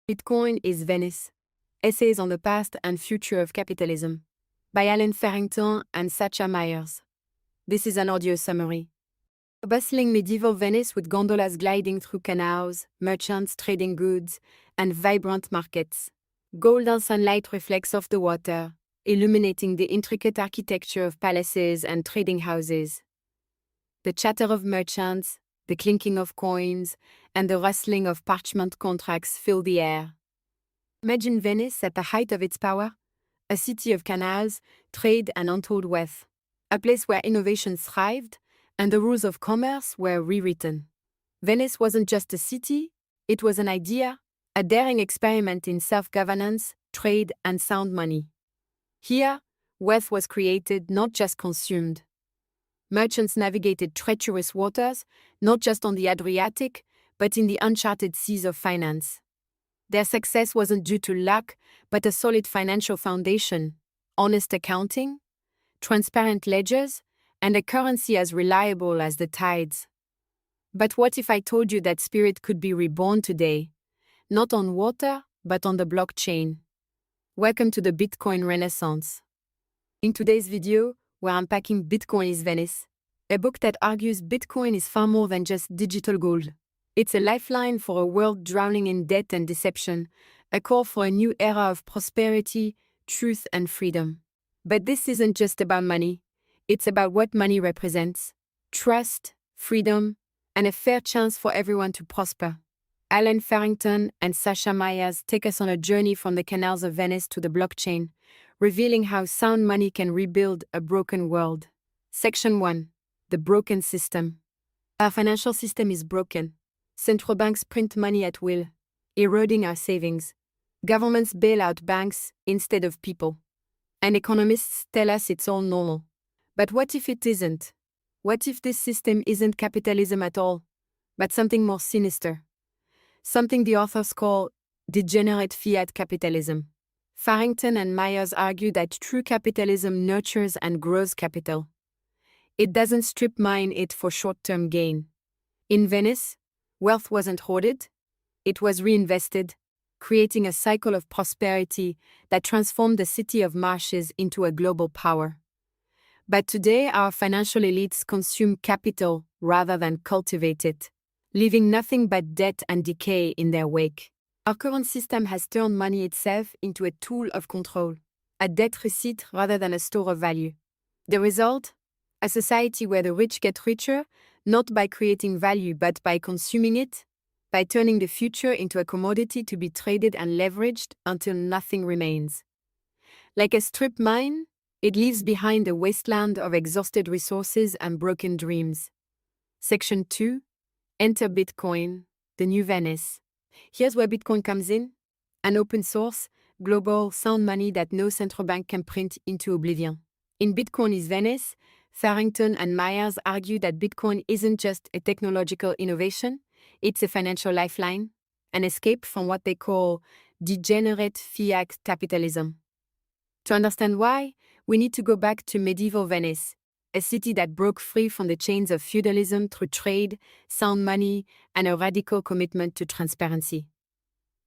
Bitcoin is Venice. Essays on the Past and Future of Capitalism by Farrington and Sacha Meyers. This is an audio summary. A bustling medieval Venice with gondolas gliding through canals, merchants trading goods, and vibrant markets. Golden sunlight reflects off the water, illuminating the intricate architecture of palaces and trading houses. The chatter of merchants, the clinking of coins, and the rustling of parchment contracts fill the air. Imagine Venice at the height of its power, a city of canals, trade, and untold wealth, a place where innovation thrived and the rules of commerce were rewritten. Venice wasn't just a city, it was an idea, a daring experiment in self-governance, trade, and sound money. Here, wealth was created, not just consumed. Merchants navigated treacherous waters, not just on the Adriatic, but in the uncharted seas of finance. Their success wasn't due to luck, but a solid financial foundation, honest accounting, transparent ledgers, and a currency as reliable as the tides. But what if I told you that spirit could be reborn today, not on water, but on the blockchain? Welcome to the Bitcoin Renaissance. In today's video, we're unpacking Bitcoin is Venice, a book that argues Bitcoin is far more than just digital gold. It's a lifeline for a world drowning in debt and deception, a call for a new era of prosperity, truth, and freedom. But this isn't just about money. It's about what money represents: trust, freedom, and a fair chance for everyone to prosper. Farrington and Sacha Meyers take us on a journey from the canals of Venice to the blockchain, revealing how sound money can rebuild a broken world. Section 1. The broken system. Our financial system is broken. Central banks print money at will, eroding our savings. Governments bail out banks instead of people. And economists tell us it's all normal. But what if it isn't? What if this system isn't capitalism at all, but something more sinister? Something the authors call degenerate fiat capitalism. Farrington and Meyers argue that true capitalism nurtures and grows capital. It doesn't strip mine it for short-term gain. In Venice, wealth wasn't hoarded, it was reinvested, creating a cycle of prosperity that transformed the city of marshes into a global power. But today, our financial elites consume capital rather than cultivate it, leaving nothing but debt and decay in their wake. Our current system has turned money itself into a tool of control, a debt receipt rather than a store of value. The result? A society where the rich get richer, not by creating value but by consuming it, by turning the future into a commodity to be traded and leveraged until nothing remains. Like a strip mine, it leaves behind a wasteland of exhausted resources and broken dreams. Section 2. Enter Bitcoin, the new Venice. Here's where Bitcoin comes in: an open source, global, sound money that no central bank can print into oblivion. In Bitcoin is Venice, Farrington and Meyers argue that Bitcoin isn't just a technological innovation, it's a financial lifeline, an escape from what they call degenerate fiat capitalism. To understand why, we need to go back to medieval Venice, a city that broke free from the chains of feudalism through trade, sound money, and a radical commitment to transparency.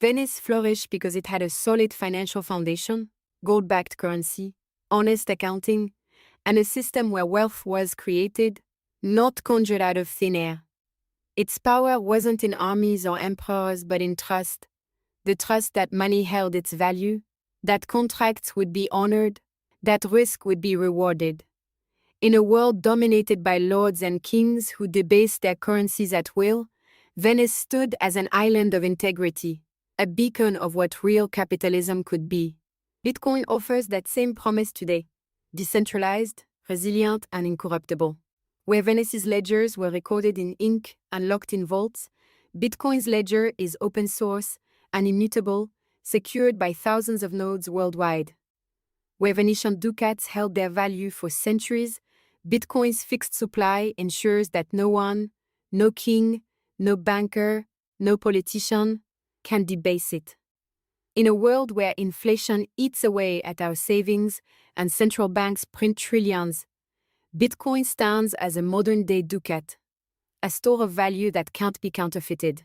Venice flourished because it had a solid financial foundation, gold-backed currency, honest accounting, and a system where wealth was created, not conjured out of thin air. Its power wasn't in armies or emperors, but in trust. The trust that money held its value, that contracts would be honored, that risk would be rewarded. In a world dominated by lords and kings who debased their currencies at will, Venice stood as an island of integrity, a beacon of what real capitalism could be. Bitcoin offers that same promise today: decentralized, resilient, and incorruptible. Where Venice's ledgers were recorded in ink and locked in vaults, Bitcoin's ledger is open source and immutable, secured by thousands of nodes worldwide. Where Venetian ducats held their value for centuries, Bitcoin's fixed supply ensures that no one, no king, no banker, no politician can debase it. In a world where inflation eats away at our savings and central banks print trillions, Bitcoin stands as a modern-day ducat, a store of value that can't be counterfeited.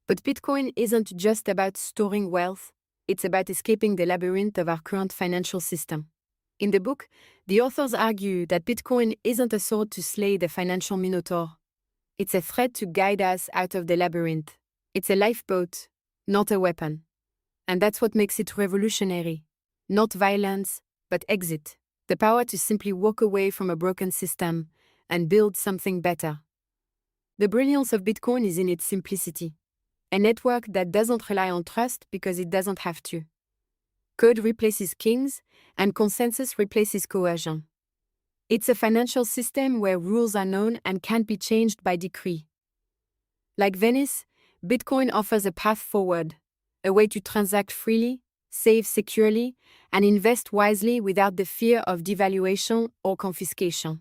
But Bitcoin isn't just about storing wealth, it's about escaping the labyrinth of our current financial system. In the book, the authors argue that Bitcoin isn't a sword to slay the financial minotaur. It's a thread to guide us out of the labyrinth. It's a lifeboat, not a weapon. And that's what makes it revolutionary. Not violence, but exit. The power to simply walk away from a broken system and build something better. The brilliance of Bitcoin is in its simplicity. A network that doesn't rely on trust because it doesn't have to. Code replaces kings, and consensus replaces coercion. It's a financial system where rules are known and can't be changed by decree. Like Venice, Bitcoin offers a path forward, a way to transact freely, save securely, and invest wisely without the fear of devaluation or confiscation.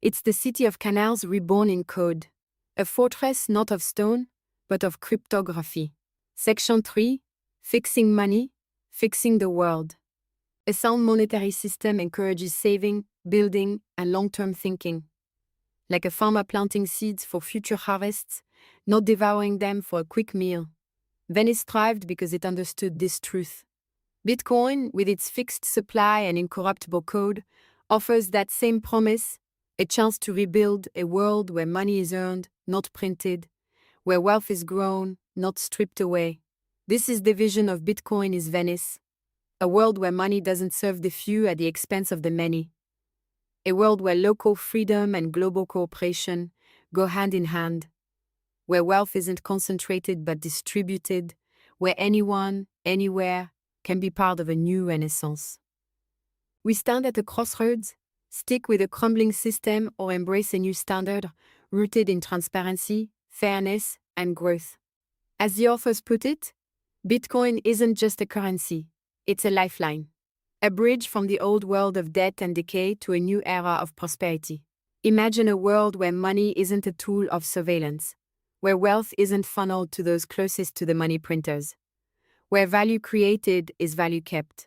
It's the city of canals reborn in code, a fortress not of stone, but of cryptography. Section 3, Fixing Money, Fixing the World. A sound monetary system encourages saving, building, and long-term thinking. Like a farmer planting seeds for future harvests, not devouring them for a quick meal. Venice thrived because it understood this truth. Bitcoin, with its fixed supply and incorruptible code, offers that same promise, a chance to rebuild a world where money is earned, not printed, where wealth is grown, not stripped away. This is the vision of Bitcoin is Venice, a world where money doesn't serve the few at the expense of the many. A world where local freedom and global cooperation go hand in hand, where wealth isn't concentrated but distributed, where anyone, anywhere, can be part of a new renaissance. We stand at a crossroads, stick with a crumbling system or embrace a new standard rooted in transparency, fairness, and growth. As the authors put it, Bitcoin isn't just a currency, it's a lifeline. A bridge from the old world of debt and decay to a new era of prosperity. Imagine a world where money isn't a tool of surveillance, where wealth isn't funneled to those closest to the money printers, where value created is value kept.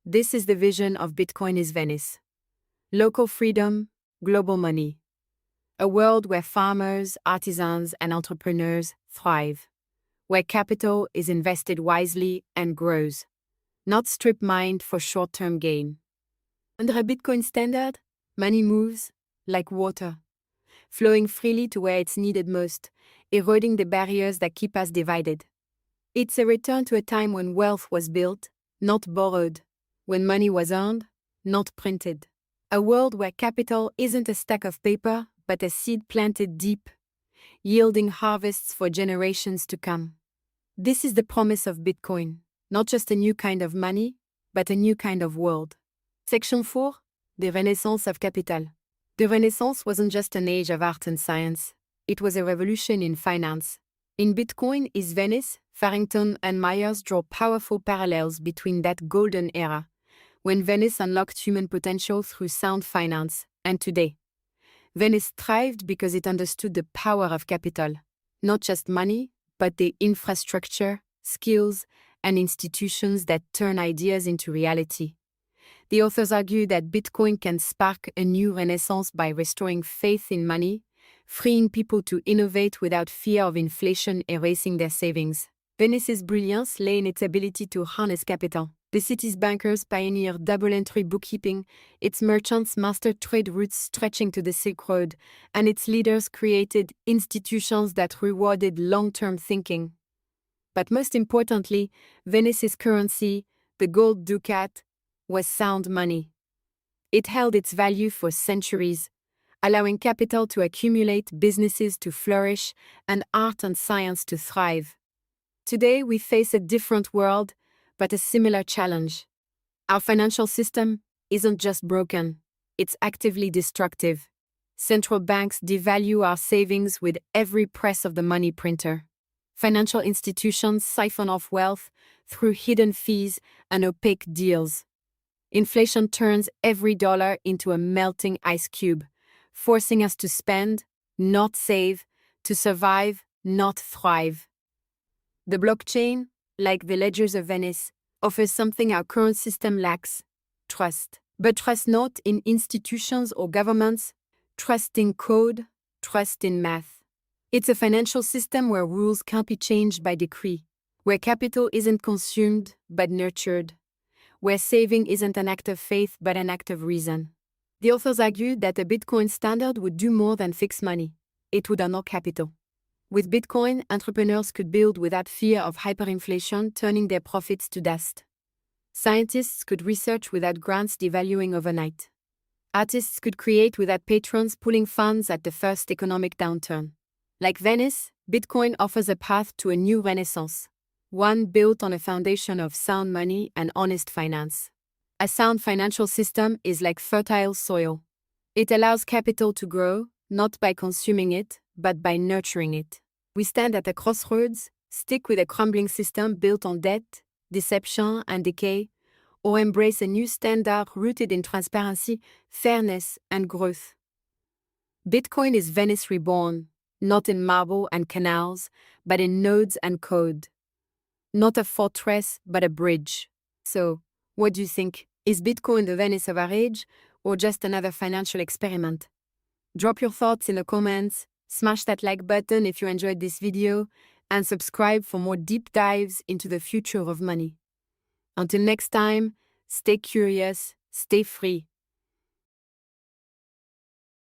This is the vision of Bitcoin is Venice. Local freedom, global money. A world where farmers, artisans, and entrepreneurs thrive, where capital is invested wisely and grows, not strip-mined for short-term gain. Under a Bitcoin standard, money moves like water, flowing freely to where it's needed most, eroding the barriers that keep us divided. It's a return to a time when wealth was built, not borrowed, when money was earned, not printed. A world where capital isn't a stack of paper, but a seed planted deep, yielding harvests for generations to come. This is the promise of Bitcoin, not just a new kind of money, but a new kind of world. Section 4, The Renaissance of Capital. The Renaissance wasn't just an age of art and science, it was a revolution in finance. In Bitcoin is Venice, Farrington and Meyers draw powerful parallels between that golden era, when Venice unlocked human potential through sound finance, and today. Venice thrived because it understood the power of capital, not just money, but the infrastructure, skills, and institutions that turn ideas into reality. The authors argue that Bitcoin can spark a new renaissance by restoring faith in money, freeing people to innovate without fear of inflation erasing their savings. Venice's brilliance lay in its ability to harness capital. The city's bankers pioneered double-entry bookkeeping, its merchants mastered trade routes stretching to the Silk Road, and its leaders created institutions that rewarded long-term thinking. But most importantly, Venice's currency, the gold ducat, was sound money. It held its value for centuries, allowing capital to accumulate, businesses to flourish, and art and science to thrive. Today, we face a different world, but a similar challenge. Our financial system isn't just broken, it's actively destructive. Central banks devalue our savings with every press of the money printer. Financial institutions siphon off wealth through hidden fees and opaque deals. Inflation turns every dollar into a melting ice cube, forcing us to spend, not save, to survive, not thrive. The blockchain, like the ledgers of Venice, offers something our current system lacks: trust. But trust not in institutions or governments, trust in code, trust in math. It's a financial system where rules can't be changed by decree, where capital isn't consumed but nurtured, where saving isn't an act of faith but an act of reason. The authors argued that a Bitcoin standard would do more than fix money. It would unlock capital. With Bitcoin, entrepreneurs could build without fear of hyperinflation turning their profits to dust. Scientists could research without grants devaluing overnight. Artists could create without patrons pulling funds at the first economic downturn. Like Venice, Bitcoin offers a path to a new renaissance, one built on a foundation of sound money and honest finance. A sound financial system is like fertile soil. It allows capital to grow, not by consuming it, but by nurturing it. We stand at a crossroads: stick with a crumbling system built on debt, deception, and decay, or embrace a new standard rooted in transparency, fairness, and growth. Bitcoin is Venice reborn, not in marble and canals, but in nodes and code. Not a fortress, but a bridge. So, what do you think? Is Bitcoin the Venice of our age, or just another financial experiment? Drop your thoughts in the comments, smash that like button if you enjoyed this video, and subscribe for more deep dives into the future of money. Until next time, stay curious, stay free,